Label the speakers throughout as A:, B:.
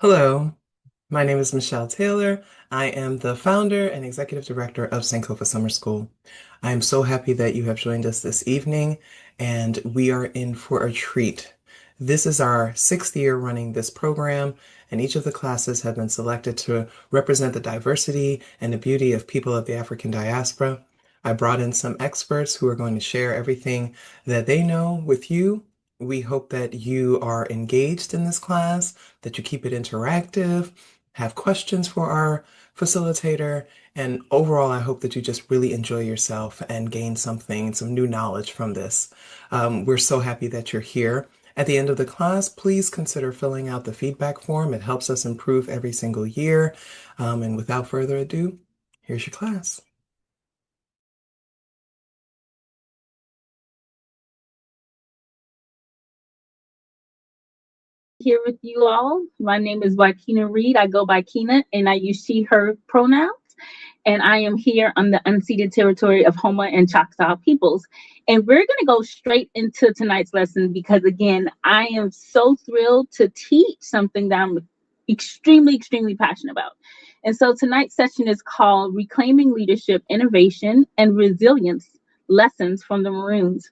A: Hello, my name is Michelle Taylor. I am the founder and executive director of Sankofa Summer School. I am so happy that you have joined us this evening, and we are in for a treat. This is our sixth year running this program, and each of the classes have been selected to represent the diversity and the beauty of people of the African diaspora. I brought in some experts who are going to share everything that they know with you. We hope that you are engaged in this class, that you keep it interactive, have questions for our facilitator, and overall, I hope that you just really enjoy yourself and gain something, some new knowledge from this. We're so happy that you're here. At the end of the class, please consider filling out the feedback form. It helps us improve every single year. And without further ado, here's your class.
B: Here with you all. My name is Wakina Reed. I go by Kina and I use she, her pronouns. And I am here on the unceded territory of Homa and Choctaw peoples. And we're going to go straight into tonight's lesson because, again, I am so thrilled to teach something that I'm extremely passionate about. And so tonight's session is called Reclaiming Leadership, Innovation, and Resilience Lessons from the Maroons.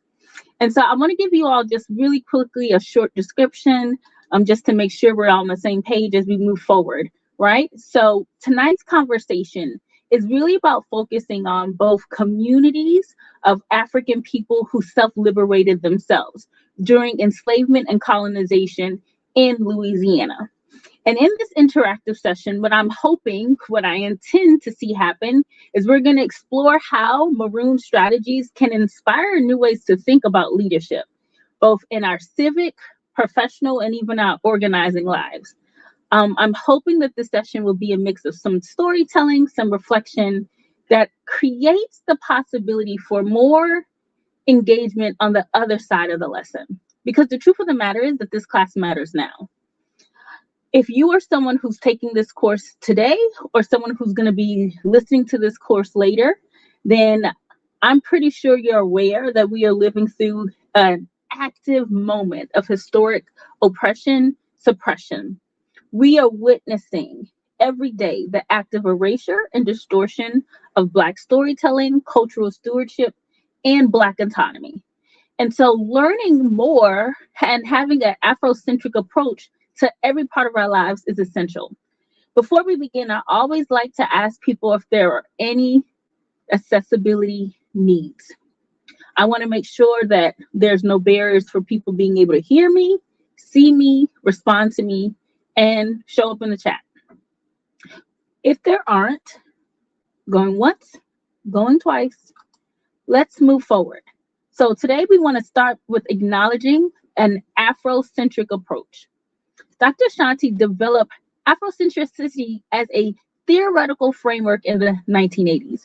B: And so I want to give you all just really quickly a short description, just to make sure we're all on the same page as we move forward, right? So tonight's conversation is really about focusing on both communities of African people who self-liberated themselves during enslavement and colonization in Louisiana. And in this interactive session, what I intend to see happen is we're going to explore how Maroon strategies can inspire new ways to think about leadership, both in our civic, professional, and even our organizing lives. I'm hoping that this session will be a mix of some storytelling, some reflection that creates the possibility for more engagement on the other side of the lesson. Because the truth of the matter is that this class matters now. If you are someone who's taking this course today or someone who's going to be listening to this course later, then I'm pretty sure you're aware that we are living through an active moment of historic oppression, suppression. We are witnessing every day the active erasure and distortion of Black storytelling, cultural stewardship, and Black autonomy. And so learning more and having an Afrocentric approach to every part of our lives is essential. Before we begin, I always like to ask people if there are any accessibility needs. I want to make sure that there's no barriers for people being able to hear me, see me, respond to me, and show up in the chat. If there aren't, going once, going twice, let's move forward. So today we want to start with acknowledging an Afrocentric approach. Dr. Shanti developed Afrocentricity as a theoretical framework in the 1980s.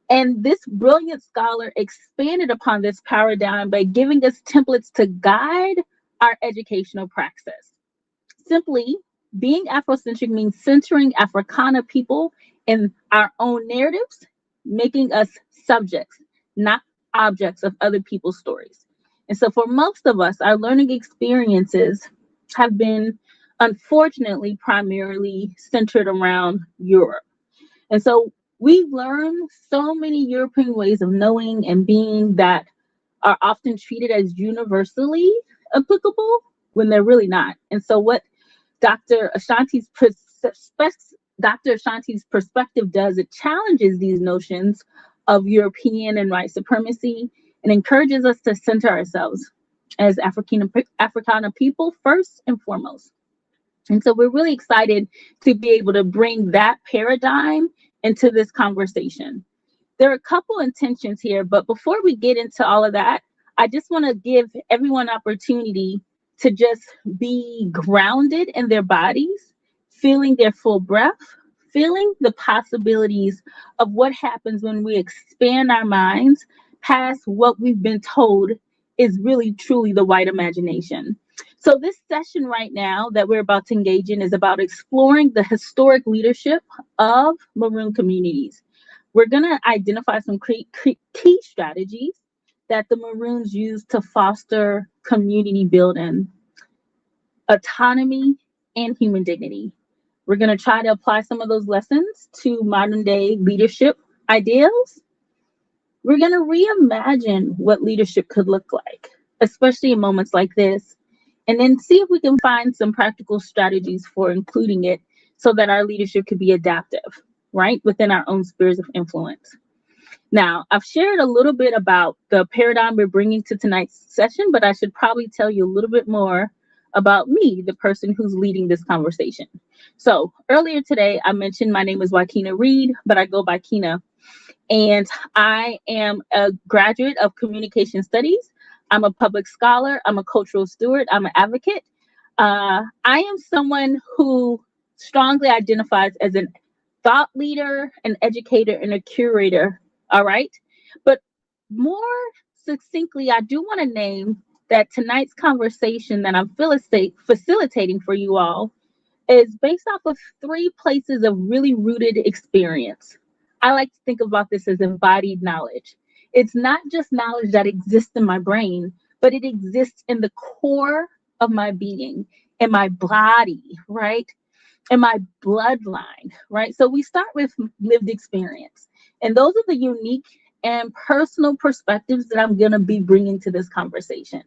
B: And this brilliant scholar expanded upon this paradigm by giving us templates to guide our educational praxis. Simply, being Afrocentric means centering Africana people in our own narratives, making us subjects, not objects of other people's stories. And so for most of us, our learning experiences have been, unfortunately, primarily centered around Europe. And so we've learned so many European ways of knowing and being that are often treated as universally applicable when they're really not. And so what Dr. Ashanti's Dr. Ashanti's perspective does, it challenges these notions of European and white supremacy and encourages us to center ourselves as Africana people first and foremost. And so we're really excited to be able to bring that paradigm into this conversation. There are a couple intentions here, but before we get into all of that, I just want to give everyone opportunity to just be grounded in their bodies, feeling their full breath, feeling the possibilities of what happens when we expand our minds past what we've been told is really truly the white imagination. So this session right now that we're about to engage in is about exploring the historic leadership of Maroon communities. We're going to identify some key strategies that the Maroons use to foster community building, autonomy, and human dignity. We're going to try to apply some of those lessons to modern day leadership ideals. We're going to reimagine what leadership could look like, especially in moments like this, and then see if we can find some practical strategies for including it so that our leadership could be adaptive, right, within our own spheres of influence. Now, I've shared a little bit about the paradigm we're bringing to tonight's session, but I should probably tell you a little bit more about me, the person who's leading this conversation. So earlier today, I mentioned my name is Joaquina Reed, but I go by Kina, and I am a graduate of communication studies. I'm a public scholar. I'm a cultural steward. I'm an advocate. I am someone who strongly identifies as a thought leader, an educator, and a curator. All right. But more succinctly, I do want to name that tonight's conversation that I'm facilitating for you all is based off of three places of really rooted experience. I like to think about this as embodied knowledge. It's not just knowledge that exists in my brain, but it exists in the core of my being, in my body, right? In my bloodline, right? So we start with lived experience. And those are the unique and personal perspectives that I'm going to be bringing to this conversation.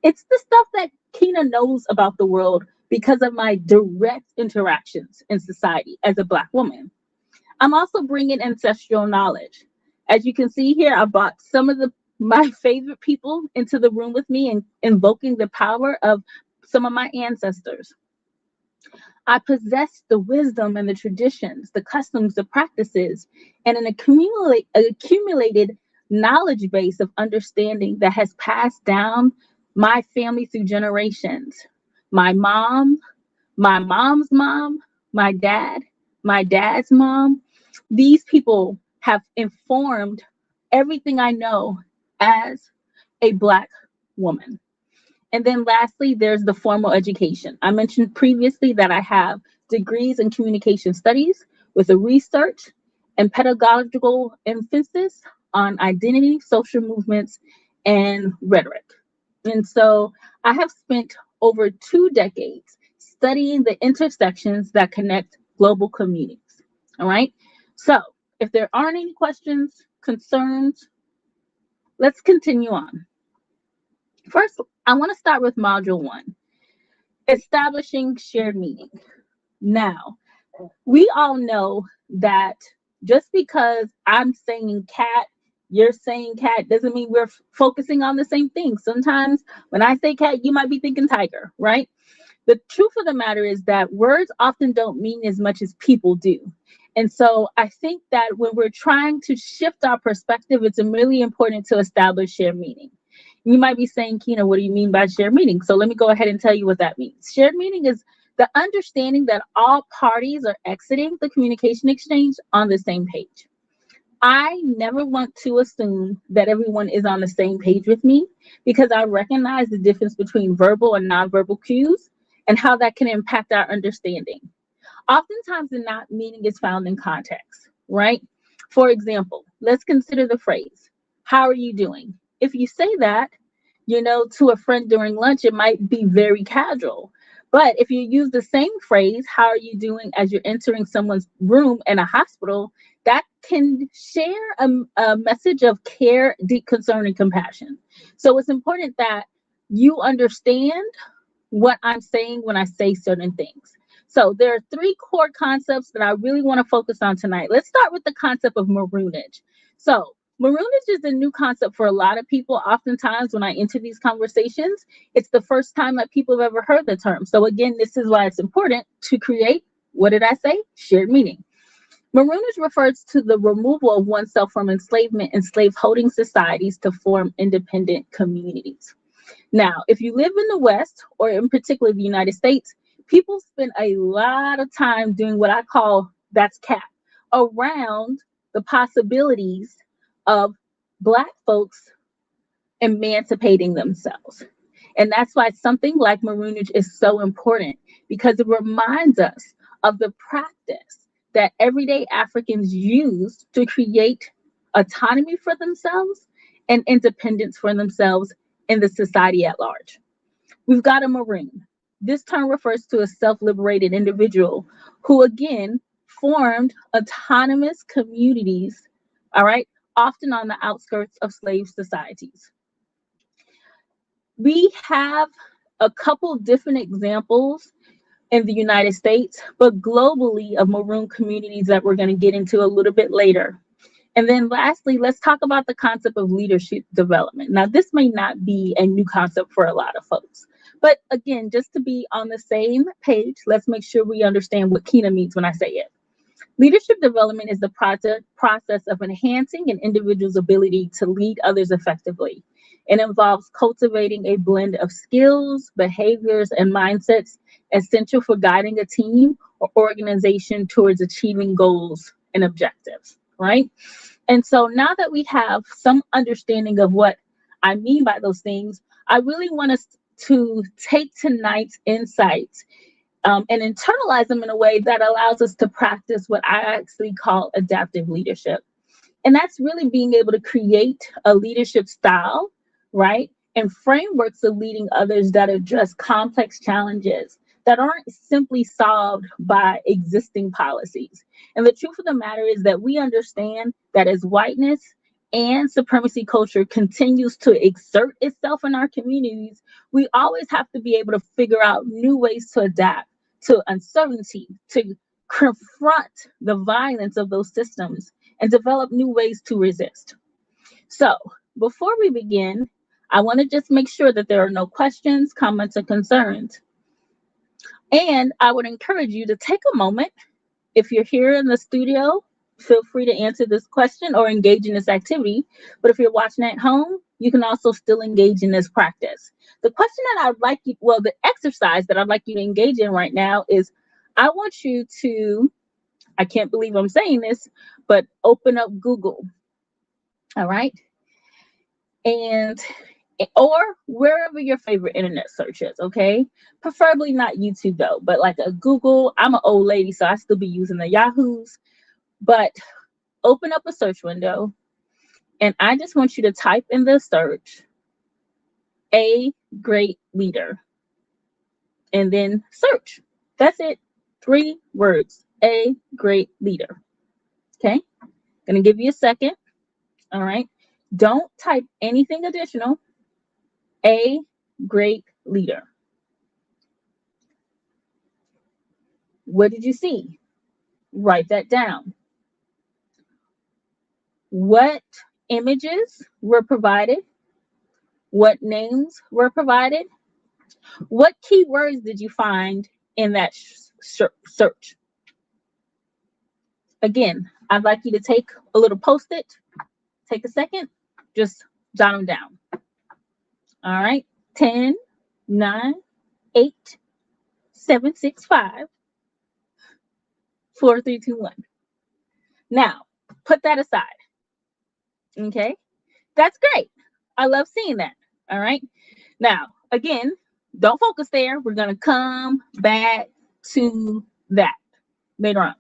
B: It's the stuff that Kina knows about the world because of my direct interactions in society as a Black woman. I'm also bringing ancestral knowledge. As you can see here, I brought some of my favorite people into the room with me and invoking the power of some of my ancestors. I possess the wisdom and the traditions, the customs, the practices, and an accumulated knowledge base of understanding that has passed down my family through generations. My mom, my mom's mom, my dad, my dad's mom, these people have informed everything I know as a Black woman. And then lastly, there's the formal education. I mentioned previously that I have degrees in communication studies with a research and pedagogical emphasis on identity, social movements, and rhetoric. And so I have spent over 2 decades studying the intersections that connect global communities. All right. So if there aren't any questions, concerns, let's continue on. First, I want to start with module 1, establishing shared meaning. Now, we all know that just because I'm saying cat, you're saying cat, doesn't mean we're focusing on the same thing. Sometimes when I say cat, you might be thinking tiger, right? The truth of the matter is that words often don't mean as much as people do. And so I think that when we're trying to shift our perspective, it's really important to establish shared meaning. You might be saying, Kina, what do you mean by shared meaning? So let me go ahead and tell you what that means. Shared meaning is the understanding that all parties are exiting the communication exchange on the same page. I never want to assume that everyone is on the same page with me because I recognize the difference between verbal and nonverbal cues and how that can impact our understanding. Oftentimes, the not meaning is found in context, right? For example, let's consider the phrase, how are you doing? If you say that, to a friend during lunch, it might be very casual. But if you use the same phrase, how are you doing, as you're entering someone's room in a hospital, that can share a message of care, deep concern, and compassion. So it's important that you understand what I'm saying when I say certain things. So there are 3 core concepts that I really want to focus on tonight. Let's start with the concept of maroonage. So maroonage is a new concept for a lot of people. Oftentimes when I enter these conversations, it's the first time that people have ever heard the term. So again, this is why it's important to create, what did I say? Shared meaning. Maroonage refers to the removal of oneself from enslavement in slave-holding societies to form independent communities. Now, if you live in the West, or in particular the United States, people spend a lot of time doing what I call that's cap around the possibilities of Black folks emancipating themselves. And that's why something like maroonage is so important, because it reminds us of the practice that everyday Africans use to create autonomy for themselves and independence for themselves in the society at large. We've got a Maroon. This term refers to a self-liberated individual who, again, formed autonomous communities, all right, often on the outskirts of slave societies. We have a couple different examples in the United States, but globally of Maroon communities that we're going to get into a little bit later. And then lastly, let's talk about the concept of leadership development. Now, this may not be a new concept for a lot of folks, but again, just to be on the same page, let's make sure we understand what Kina means when I say it. Leadership development is the process of enhancing an individual's ability to lead others effectively. It involves cultivating a blend of skills, behaviors, and mindsets essential for guiding a team or organization towards achieving goals and objectives, right? And so now that we have some understanding of what I mean by those things, I really want us to take tonight's insights and internalize them in a way that allows us to practice what I actually call adaptive leadership. And that's really being able to create a leadership style, right? And frameworks of leading others that address complex challenges that aren't simply solved by existing policies. And the truth of the matter is that we understand that as whiteness and supremacy culture continues to exert itself in our communities, we always have to be able to figure out new ways to adapt to uncertainty, to confront the violence of those systems, and develop new ways to resist. So, before we begin, I want to just make sure that there are no questions, comments, or concerns. And I would encourage you to take a moment. If you're here in the studio, feel free to answer this question or engage in this activity. But if you're watching at home, you can also still engage in this practice. The question that I'd like you, well, the exercise that I'd like you to engage in right now is I want you to, I can't believe I'm saying this, but open up Google. All right. And or wherever your favorite internet search is, okay? Preferably not YouTube though, but like a Google. I'm an old lady, so I still be using the Yahoos. But open up a search window, and I just want you to type in the search, a great leader, and then search. That's it. 3 words, a great leader. Okay? Gonna give you a second. All right. Don't type anything additional. A great leader. What did you see? Write that down. What images were provided? What names were provided? What keywords did you find in that search? Again, I'd like you to take a little post-it, take a second, just jot them down. All right, 10, 9, 8, 7, 6, 5, 4, 3, 2, 1. Now, put that aside. Okay, that's great. I love seeing that. All right. Now, again, don't focus there. We're going to come back to that later on.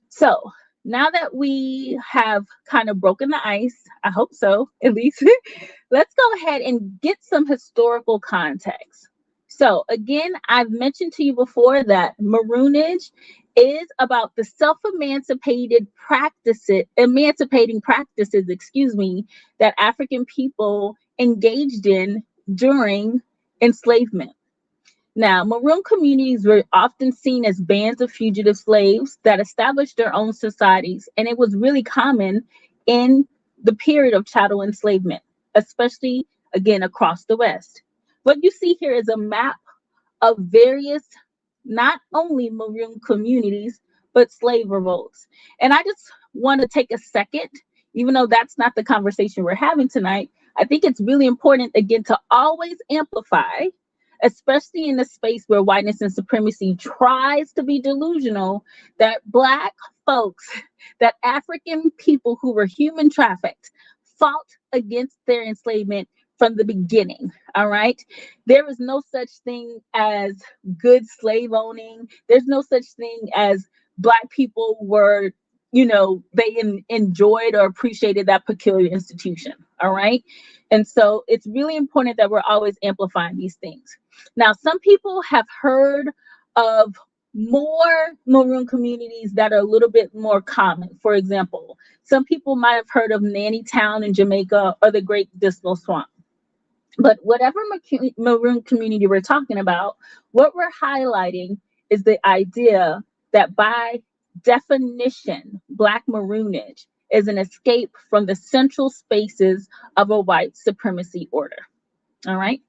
B: So now that we have kind of broken the ice, I hope so, at least, let's go ahead and get some historical context. So again, I've mentioned to you before that Maroonage is about the emancipating practices, that African people engaged in during enslavement. Now, Maroon communities were often seen as bands of fugitive slaves that established their own societies, and it was really common in the period of chattel enslavement, especially, again, across the West. What you see here is a map of various, not only Maroon communities, but slave revolts. And I just want to take a second, even though that's not the conversation we're having tonight, I think it's really important, again, to always amplify, especially in the space where whiteness and supremacy tries to be delusional, that Black folks, that African people who were human trafficked fought against their enslavement from the beginning. All right. There is no such thing as good slave owning. There's no such thing as Black people were, they enjoyed or appreciated that peculiar institution. All right. And so it's really important that we're always amplifying these things. Now, some people have heard of more Maroon communities that are a little bit more common. For example, some people might have heard of Nanny Town in Jamaica or the Great Dismal Swamp. But whatever Maroon community we're talking about, what we're highlighting is the idea that by definition, Black Maroonage is an escape from the central spaces of a white supremacy order. All right.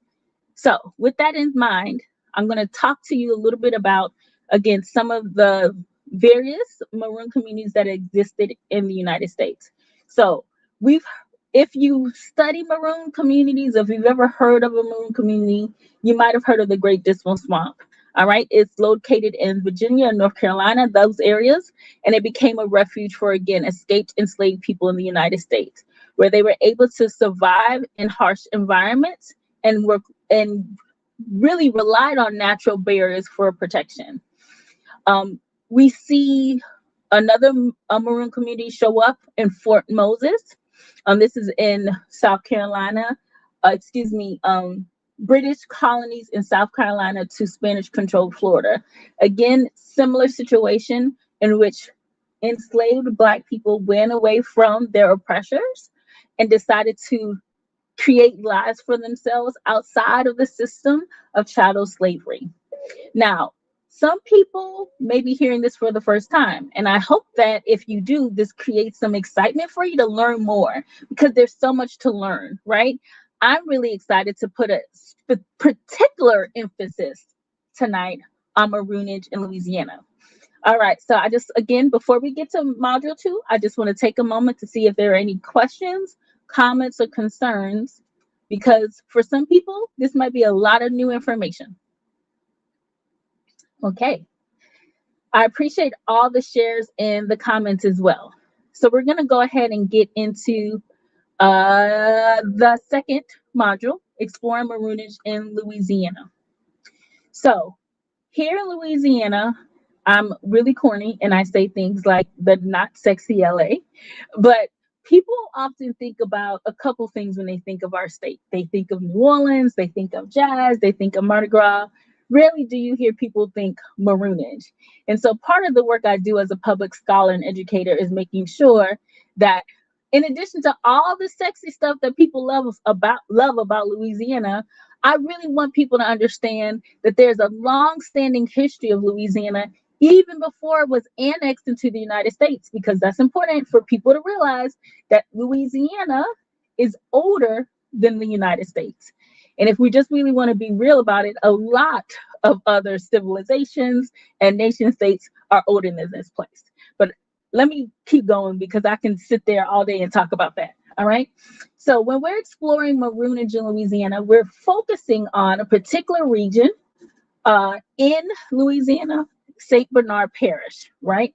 B: So, with that in mind, I'm going to talk to you a little bit about, again, some of the various Maroon communities that existed in the United States. So, we've if you study Maroon communities, if you've ever heard of a Maroon community, you might have heard of the Great Dismal Swamp. All right, it's located in Virginia and North Carolina, those areas, and it became a refuge for, again, escaped enslaved people in the United States, where they were able to survive in harsh environments and work and really relied on natural barriers for protection. We see another Maroon community show up in Fort Moses. This is in South Carolina, British colonies in South Carolina to Spanish-controlled Florida. Again, similar situation in which enslaved Black people went away from their oppressors and decided to create lives for themselves outside of the system of chattel slavery. Now, some people may be hearing this for the first time, and I hope that if you do, this creates some excitement for you to learn more because there's so much to learn, right? I'm really excited to put a particular emphasis tonight on Maroonage in Louisiana. All right, so I just, again, before we get to module 2, I just want to take a moment to see if there are any questions, comments, or concerns, because for some people, this might be a lot of new information. Okay, I appreciate all the shares and the comments as well. So we're going to go ahead and get into the second module, Exploring Maroonage in Louisiana. So here in Louisiana, I'm really corny and I say things like the not sexy LA, but people often think about a couple things when they think of our state. They think of New Orleans, they think of jazz, they think of Mardi Gras. Rarely do you hear people think Maroonage. And so part of the work I do as a public scholar and educator is making sure that in addition to all the sexy stuff that people love about Louisiana, I really want people to understand that there's a long-standing history of Louisiana even before it was annexed into the United States, because that's important for people to realize that Louisiana is older than the United States. And if we just really want to be real about it, a lot of other civilizations and nation states are older than this place. But let me keep going because I can sit there all day and talk about that. All right. So when we're exploring Maroonage in Louisiana, we're focusing on a particular region in Louisiana, St. Bernard Parish, right?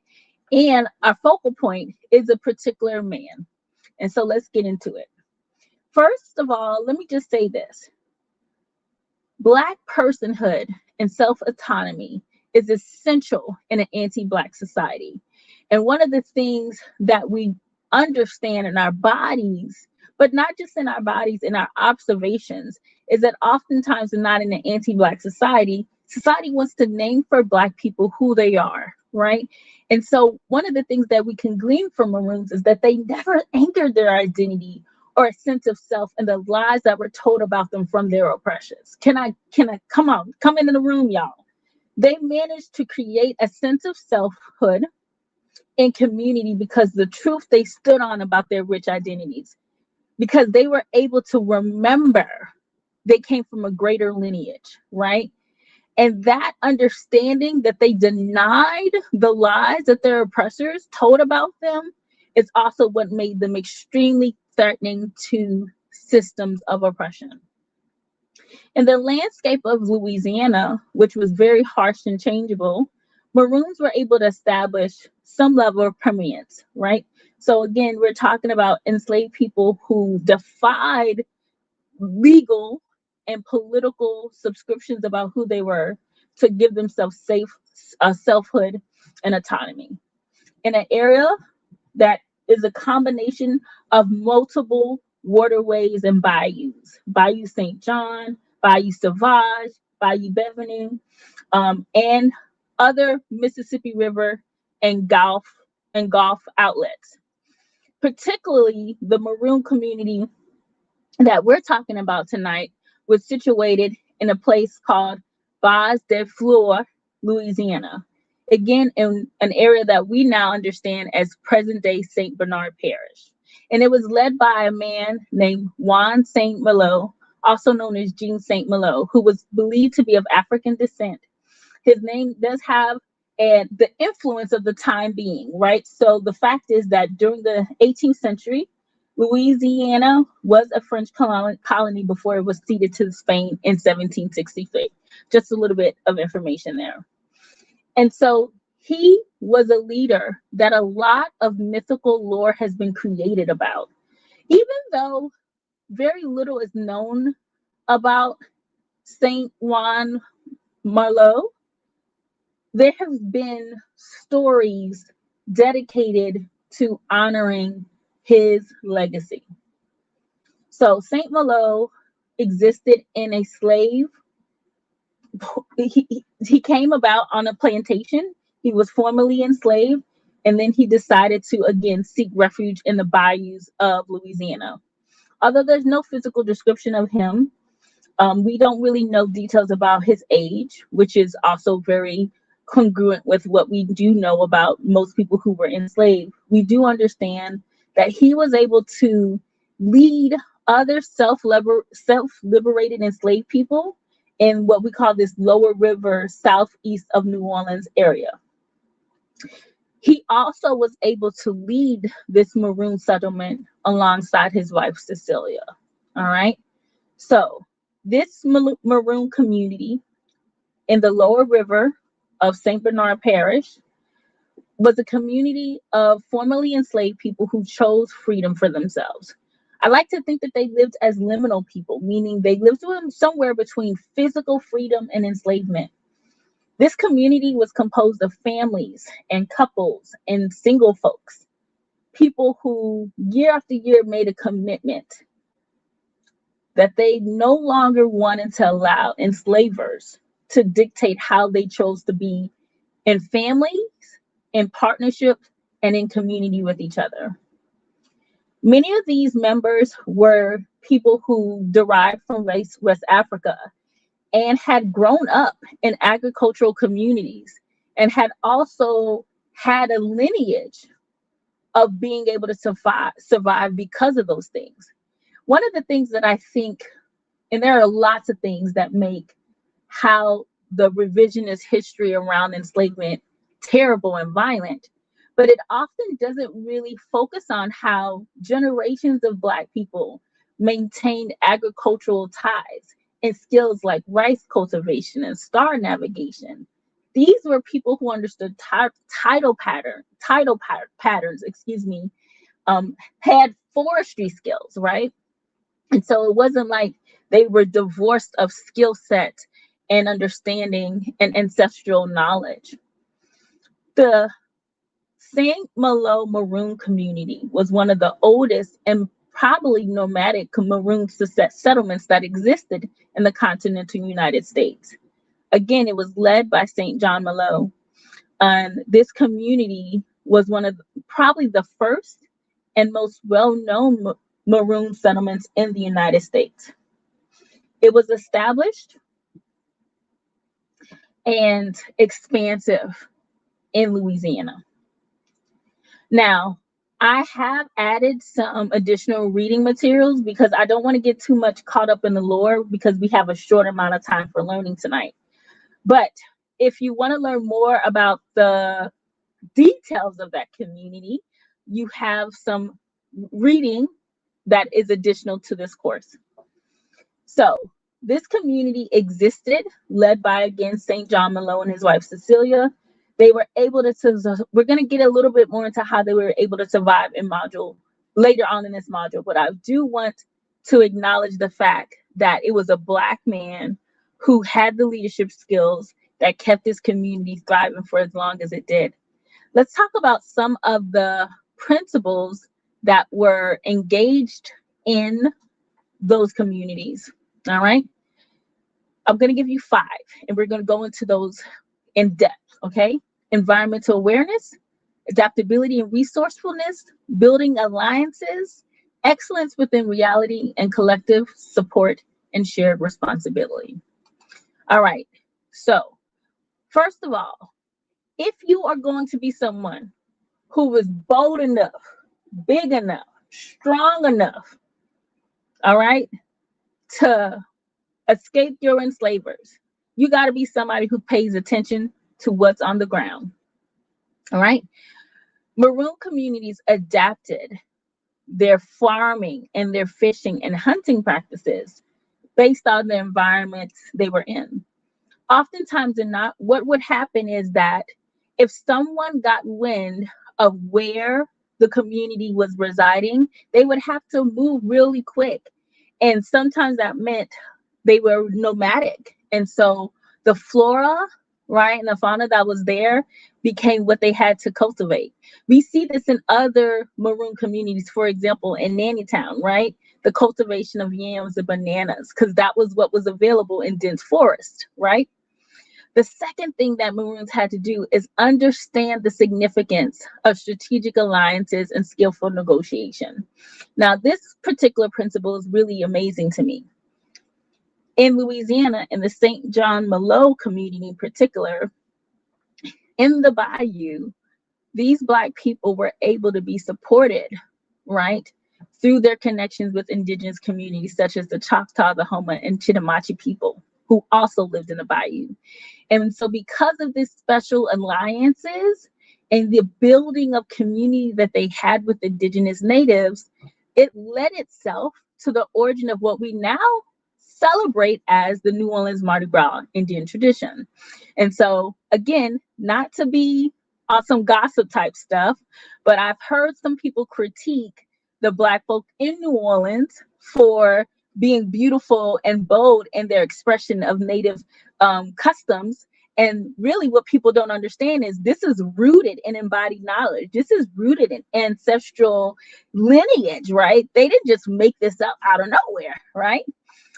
B: And our focal point is a particular man. And so let's get into it. First of all, let me just say this. Black personhood and self-autonomy is essential in an anti-Black society. And one of the things that we understand in our bodies, but not just in our bodies, in our observations, is that oftentimes not in an anti-Black society, society wants to name for Black people who they are, right? And so one of the things that we can glean from Maroons is that they never anchored their identity or a sense of self and the lies that were told about them from their oppressors. Can I come on, come into the room, y'all. They managed to create a sense of selfhood and community because the truth they stood on about their rich identities, because they were able to remember they came from a greater lineage, right? And that understanding that they denied the lies that their oppressors told about them is also what made them extremely threatening to systems of oppression. In the landscape of Louisiana, which was very harsh and changeable, Maroons were able to establish some level of permanence, right? So again, we're talking about enslaved people who defied legal and political subscriptions about who they were to give themselves selfhood and autonomy in an area that is a combination of multiple waterways and bayous. Bayou St. John, Bayou Sauvage, Bayou Beverly, and other Mississippi River and Gulf outlets. Particularly the Maroon community that we're talking about tonight was situated in a place called Bas de Fleur, Louisiana. Again, in an area that we now understand as present day St. Bernard Parish. And it was led by a man named Juan St. Malo, also known as Jean St. Malo, who was believed to be of African descent. His name does have the influence of the time being, right? So the fact is that during the 18th century, Louisiana was a French colony before it was ceded to Spain in 1763. Just a little bit of information there. And so he was a leader that a lot of mythical lore has been created about. Even though very little is known about Saint Juan Marlowe, there have been stories dedicated to honoring his legacy. So Saint Malo existed in a slave. He came about on a plantation. He was formerly enslaved, and then he decided to again seek refuge in the bayous of Louisiana. Although there's no physical description of him, we don't really know details about his age, which is also very congruent with what we do know about most people who were enslaved. We do understand that he was able to lead other self-liberated enslaved people in what we call this lower river southeast of New Orleans area. He also was able to lead this Maroon settlement alongside his wife Cecilia. All right. So this Maroon community in the lower river of St. Bernard Parish was a community of formerly enslaved people who chose freedom for themselves. I like to think that they lived as liminal people, meaning they lived somewhere between physical freedom and enslavement. This community was composed of families and couples and single folks, people who year after year made a commitment that they no longer wanted to allow enslavers to dictate how they chose to be in families, in partnership, and in community with each other. Many of these members were people who derived from West Africa and had grown up in agricultural communities and had also had a lineage of being able to survive because of those things. One of the things that I think, and there are lots of things that make how the revisionist history around enslavement terrible and violent, but it often doesn't really focus on how generations of Black people maintained agricultural ties and skills like rice cultivation and star navigation. These were people who understood patterns, had forestry skills, right? And so it wasn't like they were divorced of skill set and understanding and ancestral knowledge. The St. Malo Maroon community was one of the oldest and probably nomadic Maroon settlements that existed in the continental United States. Again, it was led by St. John Malo. And this community was one of probably the first and most well-known Maroon settlements in the United States. It was established and expansive in Louisiana. Now, I have added some additional reading materials because I don't want to get too much caught up in the lore because we have a short amount of time for learning tonight. But if you want to learn more about the details of that community, you have some reading that is additional to this course. So this community existed, led by, again, St. John Malo and his wife, Cecilia. They were able to, we're going to get a little bit more into how they were able to survive in module later on in this module, but I do want to acknowledge the fact that it was a Black man who had the leadership skills that kept this community thriving for as long as it did. Let's talk about some of the principles that were engaged in those communities. All right. I'm going to give you 5, and we're going to go into those in depth, okay? Environmental awareness, adaptability and resourcefulness, building alliances, excellence within reality, and collective support and shared responsibility. All right. So, first of all, if you are going to be someone who is bold enough, big enough, strong enough, all right, to escape your enslavers, you got to be somebody who pays attention to what's on the ground. All right. Maroon communities adapted their farming and their fishing and hunting practices based on the environments they were in. Oftentimes and not, what would happen is that if someone got wind of where the community was residing, they would have to move really quick. And sometimes that meant they were nomadic. And so the flora, right, and the fauna that was there became what they had to cultivate. We see this in other Maroon communities, for example, in Nannytown, right? The cultivation of yams and bananas, because that was what was available in dense forest, right? The second thing that Maroons had to do is understand the significance of strategic alliances and skillful negotiation. Now, this particular principle is really amazing to me. In Louisiana, in the St. John Malo community in particular, in the bayou, these Black people were able to be supported, right, through their connections with indigenous communities such as the Choctaw, the Homa, and Chitimacha people who also lived in the bayou. And so because of these special alliances and the building of community that they had with indigenous natives, it led itself to the origin of what we now celebrate as the New Orleans Mardi Gras Indian tradition. And so again, not to be on some gossip type stuff, but I've heard some people critique the Black folk in New Orleans for being beautiful and bold in their expression of Native customs. And really what people don't understand is this is rooted in embodied knowledge. This is rooted in ancestral lineage, right? They didn't just make this up out of nowhere, right?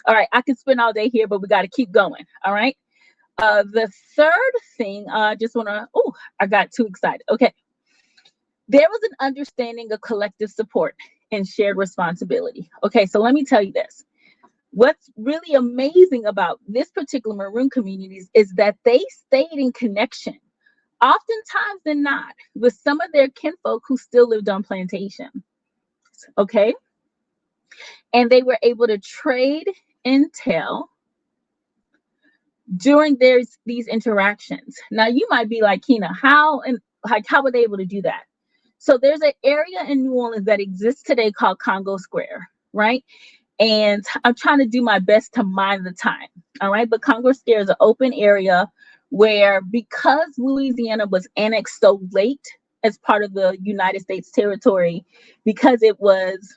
B: All right, I could spend all day here, but we got to keep going, all right? The third thing, I got too excited. Okay. There was an understanding of collective support and shared responsibility. Okay, so let me tell you this. What's really amazing about this particular Maroon communities is that they stayed in connection, oftentimes than not, with some of their kinfolk who still lived on plantation. Okay. And they were able to trade intel during these interactions. Now you might be like, Kina, how were they able to do that? So there's an area in New Orleans that exists today called Congo Square, right? And I'm trying to do my best to mind the time. All right. But Congo Square is an open area where, because Louisiana was annexed so late as part of the United States territory, because it was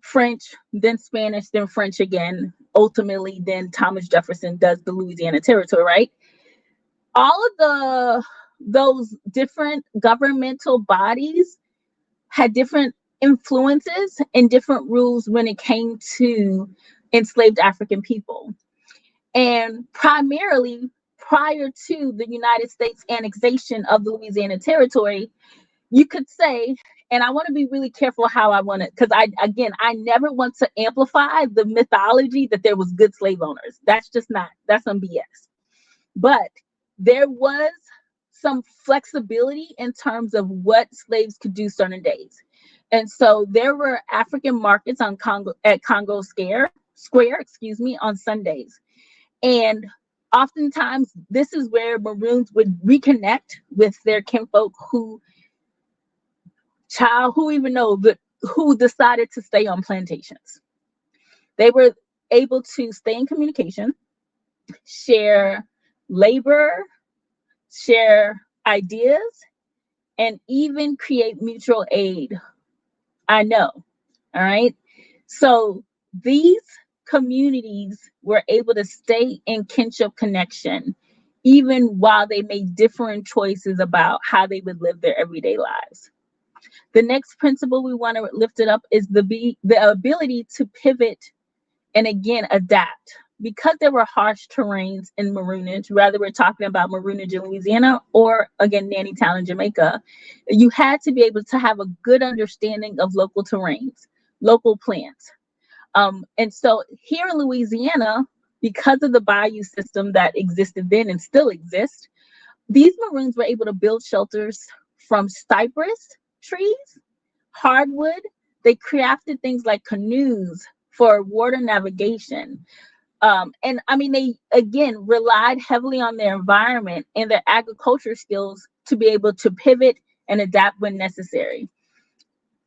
B: French, then Spanish, then French again, ultimately, then Thomas Jefferson does the Louisiana territory, right? All of those different governmental bodies had different influences and different rules when it came to enslaved African people. And primarily prior to the United States annexation of the Louisiana territory, you could say, and I want to be really careful how I want it, because I never want to amplify the mythology that there was good slave owners. That's some BS. But there was some flexibility in terms of what slaves could do certain days. And so there were African markets at Congo Square, on Sundays. And oftentimes this is where Maroons would reconnect with their kinfolk who decided to stay on plantations. They were able to stay in communication, share labor, share ideas, and even create mutual aid. I know. All right. So these communities were able to stay in kinship connection, even while they made different choices about how they would live their everyday lives. The next principle we want to lift it up is the ability to pivot and again adapt. because there were harsh terrains in Maroonage, whether we're talking about Maroonage in Louisiana or again Nannytown in Jamaica, you had to be able to have a good understanding of local terrains, local plants. And so here in Louisiana, because of the bayou system that existed then and still exists, these Maroons were able to build shelters from cypress trees, hardwood. They crafted things like canoes for water navigation. And I mean, they again relied heavily on their environment and their agriculture skills to be able to pivot and adapt when necessary.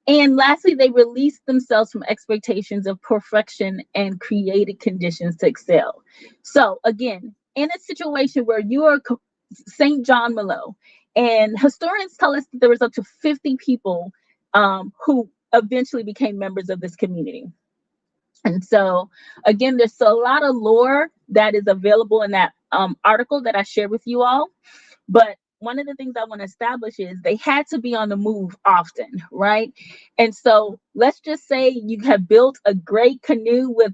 B: And lastly, they released themselves from expectations of perfection and created conditions to excel. So, again, in a situation where you are St. John Malo, and historians tell us that there was up to 50 people who eventually became members of this community. And so, again, there's a lot of lore that is available in that article that I shared with you all. But one of the things I want to establish is they had to be on the move often, right? And so let's just say you have built a great canoe with,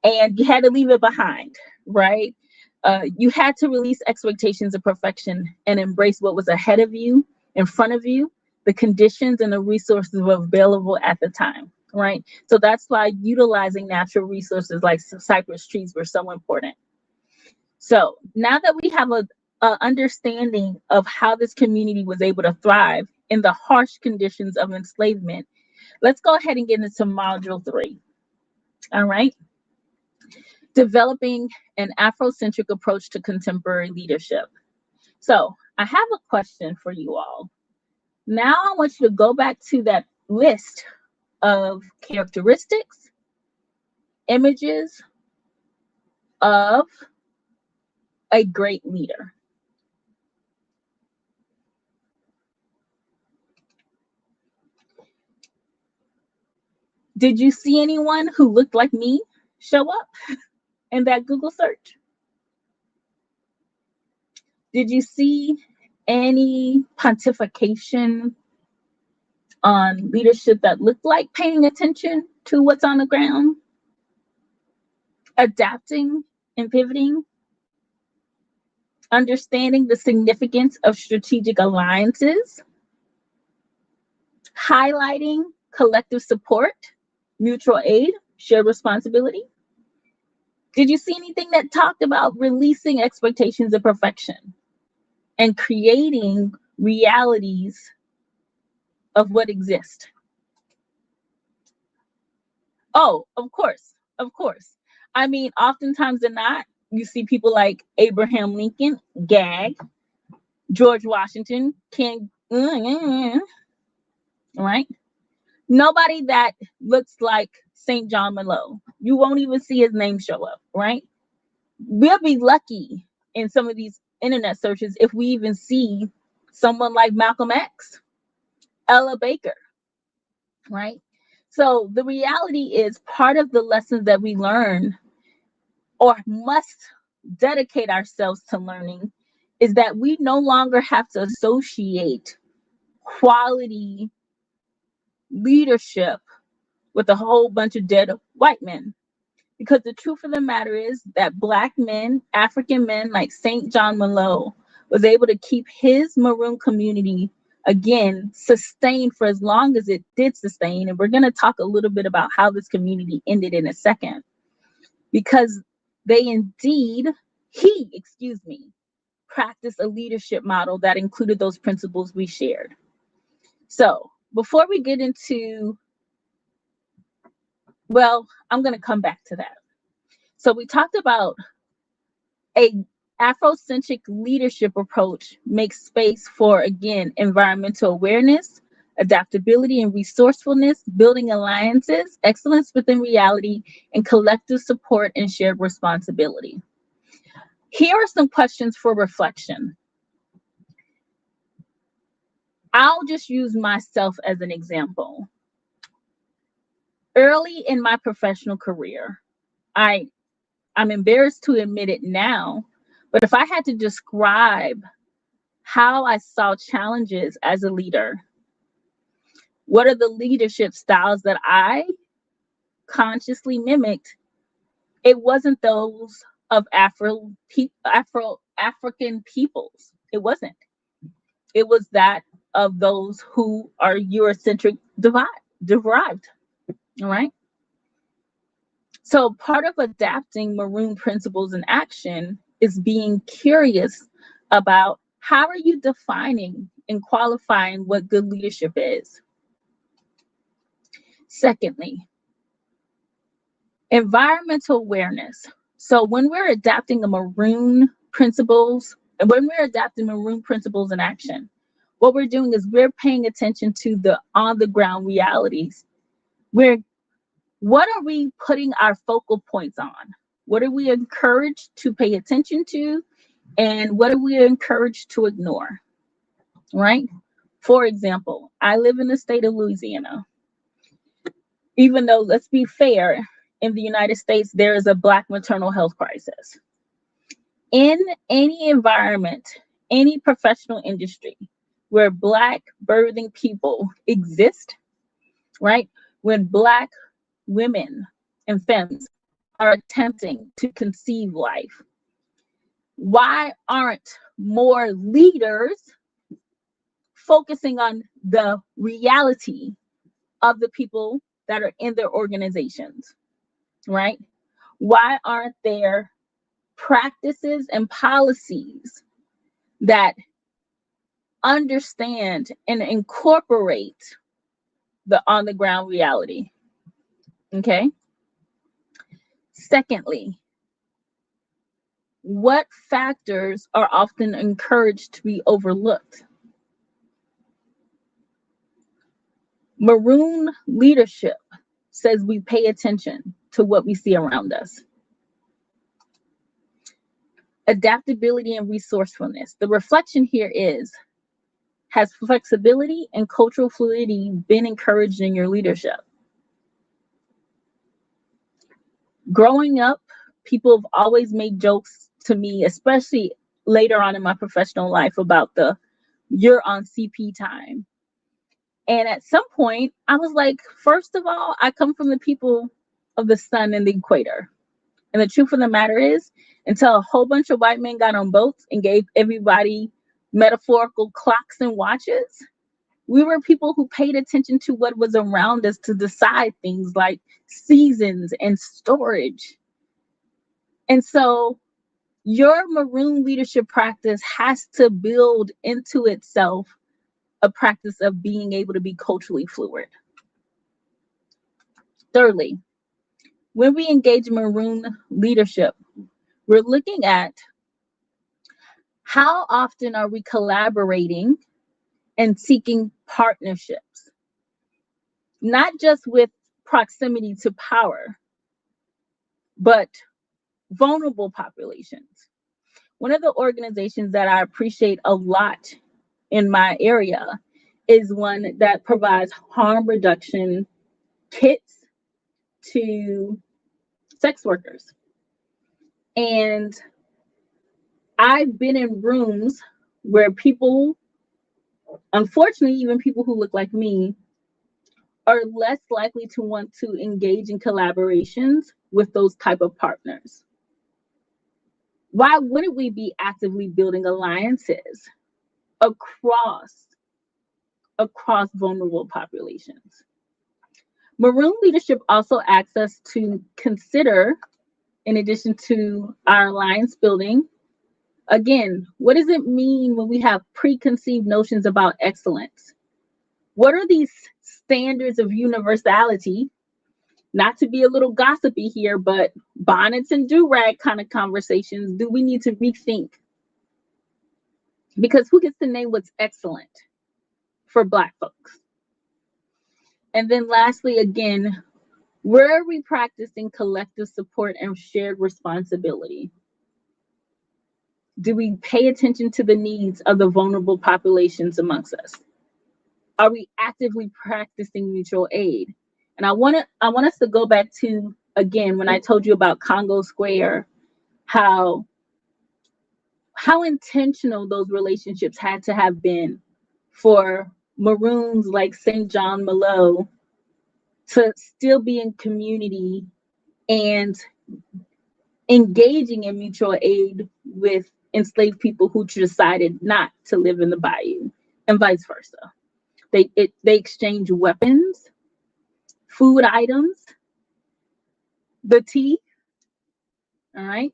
B: and you had to leave it behind, right? You had to release expectations of perfection and embrace what was ahead of you, in front of you, the conditions and the resources were available at the time, right? So that's why utilizing natural resources like cypress trees were so important. So now that we have a understanding of how this community was able to thrive in the harsh conditions of enslavement, let's go ahead and get into module 3. All right. Developing an Afrocentric approach to contemporary leadership. So I have a question for you all. Now I want you to go back to that list of characteristics, images of a great leader. Did you see anyone who looked like me show up in that Google search? Did you see any pontification on leadership that looked like paying attention to what's on the ground, adapting and pivoting, understanding the significance of strategic alliances, highlighting collective support, mutual aid, shared responsibility? Did you see anything that talked about releasing expectations of perfection and creating realities of what exists? Oh, of course, of course. I mean, oftentimes than not, you see people like Abraham Lincoln, gag, George Washington, can, right? Nobody that looks like St. John Malo. You won't even see his name show up, right? We'll be lucky in some of these internet searches if we even see someone like Malcolm X, Ella Baker, right? So the reality is part of the lessons that we learn or must dedicate ourselves to learning is that we no longer have to associate quality leadership with a whole bunch of dead white men. Because the truth of the matter is that Black men, African men like St. John Malo, was able to keep his Maroon community, again, sustained for as long as it did sustain. And we're going to talk a little bit about how this community ended in a second. Because he practiced a leadership model that included those principles we shared. So before we get into, well, I'm going to come back to that. So we talked about a Afrocentric leadership approach makes space for, again, environmental awareness, adaptability and resourcefulness, building alliances, excellence within reality, and collective support and shared responsibility. Here are some questions for reflection. I'll just use myself as an example. Early in my professional career, I'm embarrassed to admit it now, but if I had to describe how I saw challenges as a leader, what are the leadership styles that I consciously mimicked It wasn't those of African peoples. It wasn't. It was that of those who are Eurocentric derived. All right. So part of adapting Maroon principles in action is being curious about how are you defining and qualifying what good leadership is. Secondly, environmental awareness. So when we're adapting Maroon principles in action, what we're doing is we're paying attention to the on the ground realities. What are we putting our focal points on? What are we encouraged to pay attention to? And what are we encouraged to ignore? Right? For example, I live in the state of Louisiana. Even though, let's be fair, in the United States, there is a Black maternal health crisis. In any environment, any professional industry where Black birthing people exist, right? When Black women and femmes are attempting to conceive life, why aren't more leaders focusing on the reality of the people that are in their organizations, right? Why aren't there practices and policies that understand and incorporate the on the ground reality? Okay. Secondly, what factors are often encouraged to be overlooked? Maroon leadership says we pay attention to what we see around us. Adaptability and resourcefulness. The reflection here is, has flexibility and cultural fluidity been encouraged in your leadership? Growing up, people have always made jokes to me, especially later on in my professional life, about the you're on CP time. And at some point, I was like, first of all, I come from the people of the sun and the equator. And the truth of the matter is, until a whole bunch of white men got on boats and gave everybody metaphorical clocks and watches, we were people who paid attention to what was around us to decide things like seasons and storage. And so your Maroon leadership practice has to build into itself a practice of being able to be culturally fluid. Thirdly, when we engage in Maroon leadership, we're looking at how often are we collaborating and seeking partnerships, not just with proximity to power, but vulnerable populations. One of the organizations that I appreciate a lot in my area is one that provides harm reduction kits to sex workers. And I've been in rooms where people, unfortunately, even people who look like me, are less likely to want to engage in collaborations with those type of partners. Why wouldn't we be actively building alliances across vulnerable populations? Maroon leadership also asks us to consider, in addition to our alliance building, again, what does it mean when we have preconceived notions about excellence? What are these standards of universality? Not to be a little gossipy here, but bonnets and do-rag kind of conversations do we need to rethink? Because who gets to name what's excellent for Black folks? And then lastly, again, where are we practicing collective support and shared responsibility? Do we pay attention to the needs of the vulnerable populations amongst us? Are we actively practicing mutual aid? And I want us to go back to, again, when I told you about Congo Square, how intentional those relationships had to have been for Maroons like St. John Malo to still be in community and engaging in mutual aid with enslaved people who decided not to live in the bayou, and vice versa. They exchange weapons, food items, the tea. All right.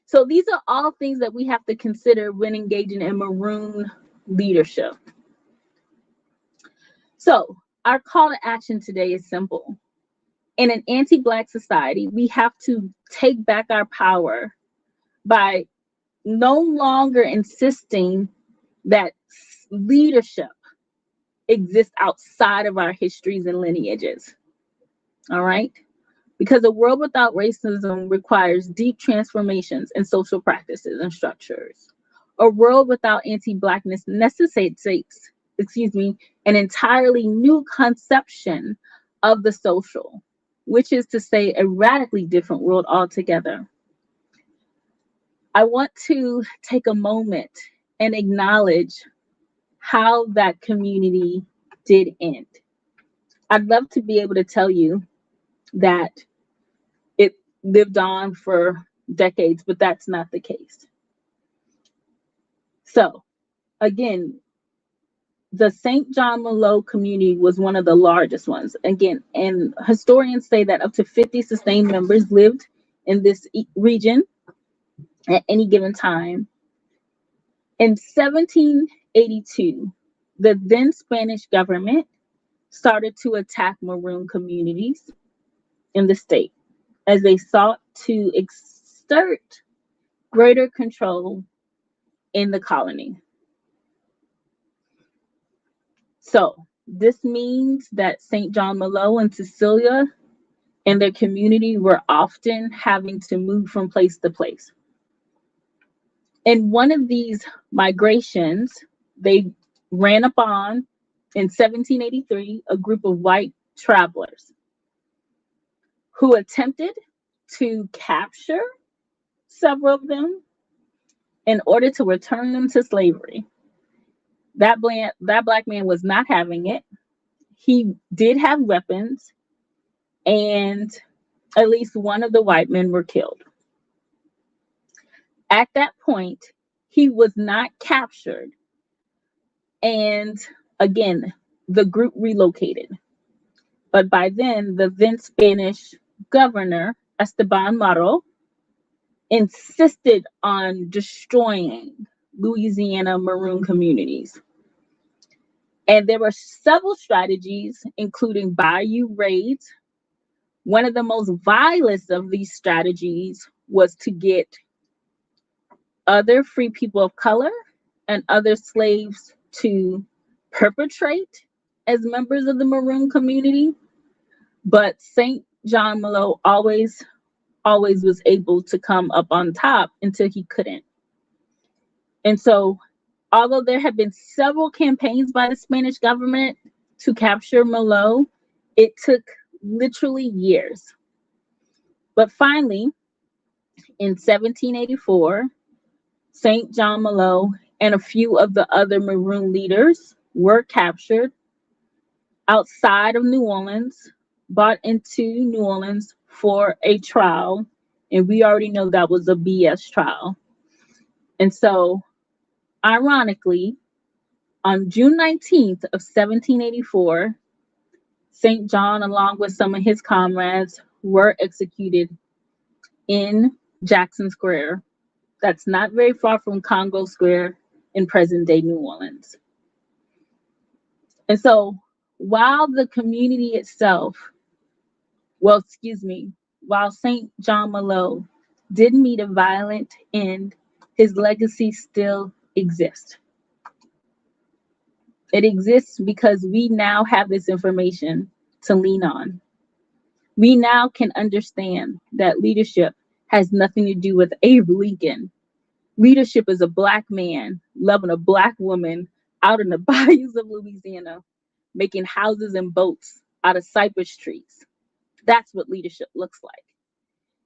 B: So these are all things that we have to consider when engaging in Maroon leadership. So our call to action today is simple. In an anti-Black society, we have to take back our power by no longer insisting that leadership exists outside of our histories and lineages. All right? Because a world without racism requires deep transformations in social practices and structures. A world without anti-Blackness necessitates, an entirely new conception of the social, which is to say, a radically different world altogether. I want to take a moment and acknowledge how that community did end. I'd love to be able to tell you that it lived on for decades, but that's not the case. So, again, the St. John Malo community was one of the largest ones. Again, and historians say that up to 50 sustained members lived in this region at any given time. In 1782, the then Spanish government started to attack Maroon communities in the state as they sought to exert greater control in the colony. So this means that St. John Malo and Cecilia and their community were often having to move from place to place. In one of these migrations, they ran upon, in 1783, a group of white travelers who attempted to capture several of them in order to return them to slavery. That black man was not having it. He did have weapons, and at least one of the white men were killed. At that point, he was not captured, and again, the group relocated. But by then, the then Spanish governor, Esteban Maro, insisted on destroying Louisiana Maroon communities. And there were several strategies, including bayou raids. One of the most vilest of these strategies was to get other free people of color and other slaves to perpetrate as members of the Maroon community. But St. John Malo always was able to come up on top until he couldn't. And so, although there had been several campaigns by the Spanish government to capture Malo, it took literally years. But finally, in 1784, St. John Malo and a few of the other Maroon leaders were captured outside of New Orleans, brought into New Orleans for a trial. And we already know that was a BS trial. And so, ironically, on June 19th of 1784, St. John, along with some of his comrades, were executed in Jackson Square. That's not very far from Congo Square in present-day New Orleans. And so, while the community itself, while St. John Malo did meet a violent end, his legacy still exists. It exists because we now have this information to lean on. We now can understand that leadership has nothing to do with Abe Lincoln. Leadership is a black man loving a black woman out in the bayous of Louisiana, making houses and boats out of cypress trees. That's what leadership looks like.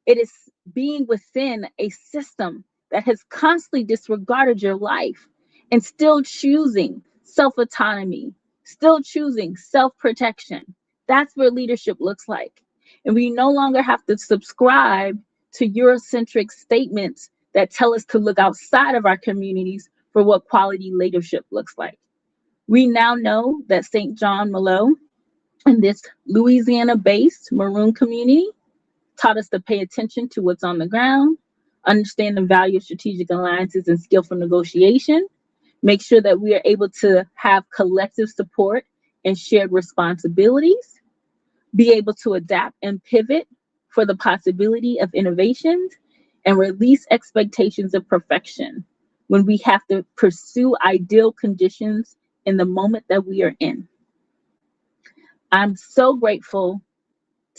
B: It is being within a system that has constantly disregarded your life and still choosing self-autonomy, still choosing self-protection. That's what leadership looks like. And we no longer have to subscribe to Eurocentric statements that tell us to look outside of our communities for what quality leadership looks like. We now know that St. John Malo and this Louisiana based Maroon community taught us to pay attention to what's on the ground, understand the value of strategic alliances and skillful negotiation, make sure that we are able to have collective support and shared responsibilities, be able to adapt and pivot for the possibility of innovations, and release expectations of perfection when we have to pursue ideal conditions in the moment that we are in. I'm so grateful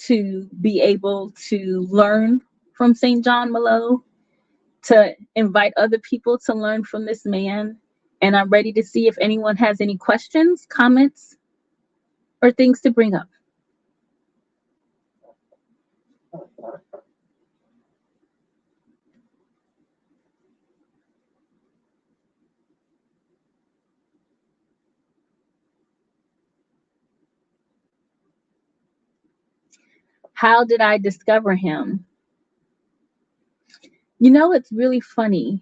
B: to be able to learn from St. John Malo, to invite other people to learn from this man. And I'm ready to see if anyone has any questions, comments, or things to bring up. How did I discover him? You know, it's really funny.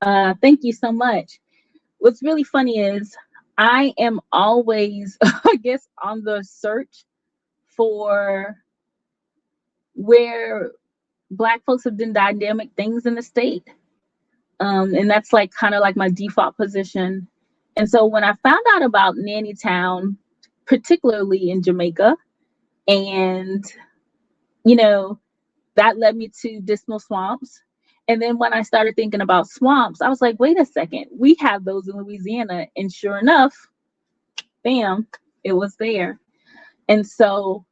B: Thank you so much. What's really funny is I am always, I guess, on the search for where Black folks have done dynamic things in the state. And that's like kind of like my default position. And so when I found out about Nanny Town, particularly in Jamaica, and you know, that led me to Dismal Swamps. And then when I started thinking about swamps, I was like, wait a second, we have those in Louisiana. And sure enough, bam, it was there. And so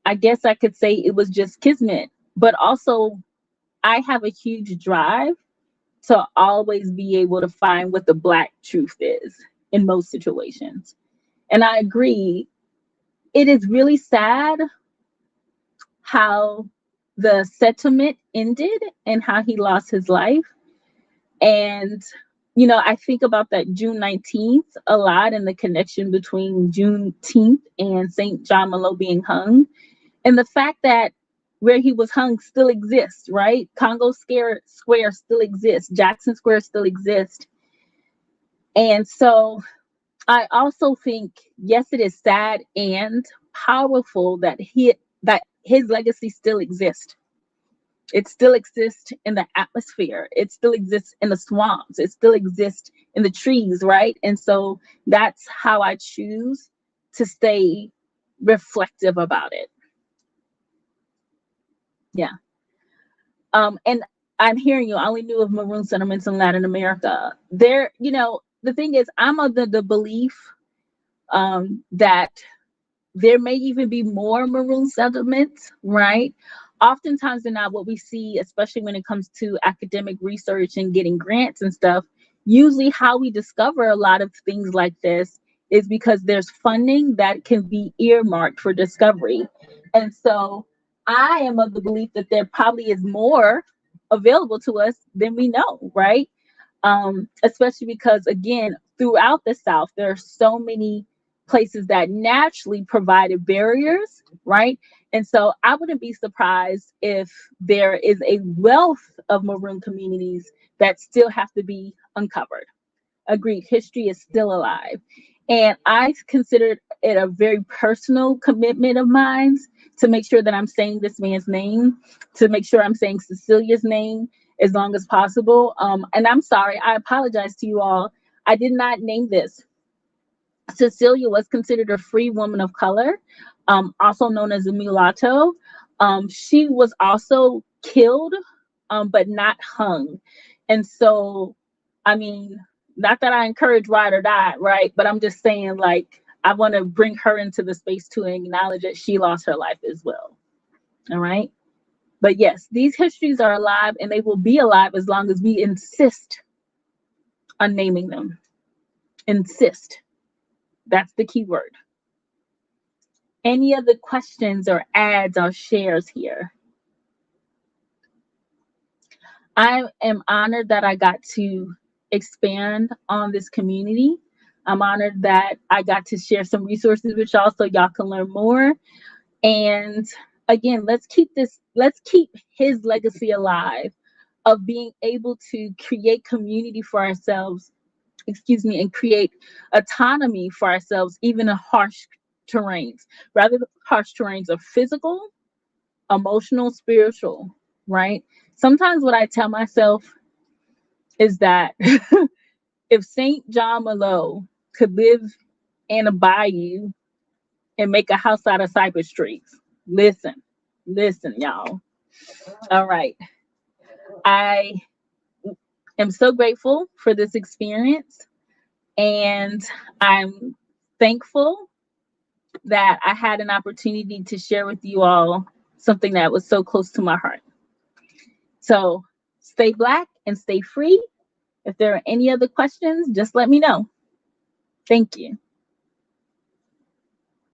B: I guess I could say it was just kismet, but also I have a huge drive to always be able to find what the Black truth is in most situations. And I agree, it is really sad how the settlement ended and how he lost his life. And, you know, I think about that June 19th a lot and the connection between Juneteenth and St. John Malo being hung. And the fact that where he was hung still exists, right? Congo Square still exists. Jackson Square still exists. And so I also think, yes, it is sad and powerful that his legacy still exists. It still exists in the atmosphere. It still exists in the swamps. It still exists in the trees, right? And so that's how I choose to stay reflective about it. Yeah. And I'm hearing you. I only knew of Maroon settlements in Latin America. There, you know, the thing is, I'm of the belief that there may even be more Maroon settlements, right? Oftentimes than not, what we see, especially when it comes to academic research and getting grants and stuff, usually how we discover a lot of things like this is because there's funding that can be earmarked for discovery. And so I am of the belief that there probably is more available to us than we know, right? Especially because, again, throughout the South, there are so many places that naturally provided barriers, right? And so I wouldn't be surprised if there is a wealth of Maroon communities that still have to be uncovered. Agreed, history is still alive. And I considered it a very personal commitment of mine to make sure that I'm saying this man's name, to make sure I'm saying Cecilia's name as long as possible. And I'm sorry, I apologize to you all. I did not name this. Cecilia was considered a free woman of color, also known as a mulatto. She was also killed, but not hung. And so, I mean, not that I encourage ride or die, right? But I'm just saying, like, I want to bring her into the space to acknowledge that she lost her life as well. All right. But yes, these histories are alive and they will be alive as long as we insist on naming them. Insist. That's the key word. Any other questions or adds or shares here? I am honored that I got to expand on this community. I'm honored that I got to share some resources with y'all so y'all can learn more. And again, let's keep his legacy alive of being able to create community for ourselves, excuse me, and create autonomy for ourselves, even in harsh terrains. Rather, the harsh terrains are physical, emotional, spiritual, right? Sometimes what I tell myself is that if St. John Malo could live in a bayou and make a house out of cypress trees, listen, listen, y'all. All right. I am so grateful for this experience, and I'm thankful that I had an opportunity to share with you all something that was so close to my heart. So stay Black and stay free. If there are any other questions, just let me know. Thank you.